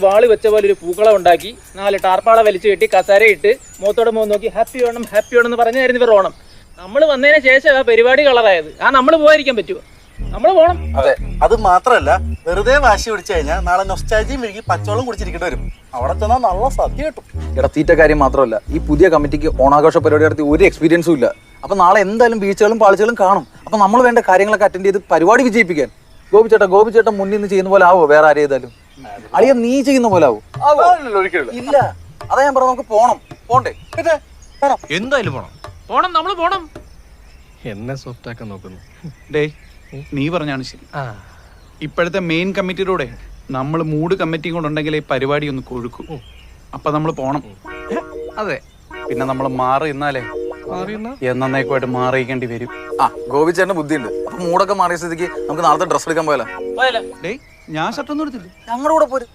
വാള് വെച്ച പോലെ ഒരു പൂക്കളം ഉണ്ടാക്കി 4 ടാർപ്പാള വലിച്ചു കെട്ടി കസാര ഇട്ട് മുഖത്തോടെ മുഖം നോക്കി ഹാപ്പി ഓണം എന്ന് പറഞ്ഞായിരുന്നു ഇവർ ഓണം. നമ്മൾ വന്നതിന് ശേഷം ആ പരിപാടി കളറായത്. നമ്മൾ പോകാതിരിക്കാൻ പറ്റുമോ? നമ്മൾ പോണം. അതെ, അത് മാത്രല്ല വെറുതെ വാശി പിടിച്ചു കഴിഞ്ഞാൽ നാളെ നൊസ്റ്റാൾജിയും വിഴുകി പച്ചവെള്ളം കുടിച്ചിരിക്കേണ്ടി വരും. അവിടെ ചെന്നാൽ നല്ല സദ്യ കിട്ടും. ഇടത്തീറ്റ കാര്യം മാത്രമല്ല, ഈ പുതിയ കമ്മിറ്റിക്ക് ഓണാഘോഷ പരിപാടി നടത്തി ഒരു എക്സ്പീരിയൻസും ഇല്ല. അപ്പൊ നാളെ എന്തായാലും വീഴ്ചകളും പാളിച്ചകളും കാണും. അപ്പൊ നമ്മൾ വേണ്ട കാര്യങ്ങളൊക്കെ അറ്റൻഡ് ചെയ്ത് പരിപാടി വിജയിപ്പിക്കാൻ. ഗോപിച്ചേട്ടൻ മുന്നിൽ നിന്ന് ചെയ്യുന്ന പോലെ ആവോ വേറെ ആരും ചെയ്താലും? അളിയ നീ ചെയ്യുന്ന പോലെ ആവോ? ഇല്ല, അതാ ഞാൻ പറഞ്ഞു, നമുക്ക് പോണം. പോണ്ടേ? എന്തായാലും പോണം. നമ്മൾ പോണം. എന്നെ സോഫ്റ്റ് ആക്കാൻ നോക്കുന്നു. ഡേ, നീ പറഞ്ഞാണ് ശരി. ഇപ്പോഴത്തെ മെയിൻ കമ്മിറ്റിയിലൂടെ നമ്മൾ മൂഡ് കമ്മിറ്റിയും കൂടെ ഉണ്ടെങ്കിൽ ഈ പരിപാടി ഒന്ന് കൊഴുക്കും. അപ്പൊ നമ്മൾ പോണം. അതെ, പിന്നെ നമ്മൾ മാറി ഇന്നാലേ എന്നേക്കുമായിട്ട് മാറിയിക്കേണ്ടി വരും. ഗോപിച്ചേട്ടന്റെ ബുദ്ധിയുണ്ട്. അപ്പൊ മൂടൊക്കെ മാറിയ സ്ഥിതിക്ക് നമുക്ക് നാളത്തെ ഡ്രസ് എടുക്കാൻ പോയാലോ? ഡേ, ഞാൻ ഷർട്ടൊന്നും എടുത്തില്ല. ഞങ്ങളുടെ കൂടെ പോരും.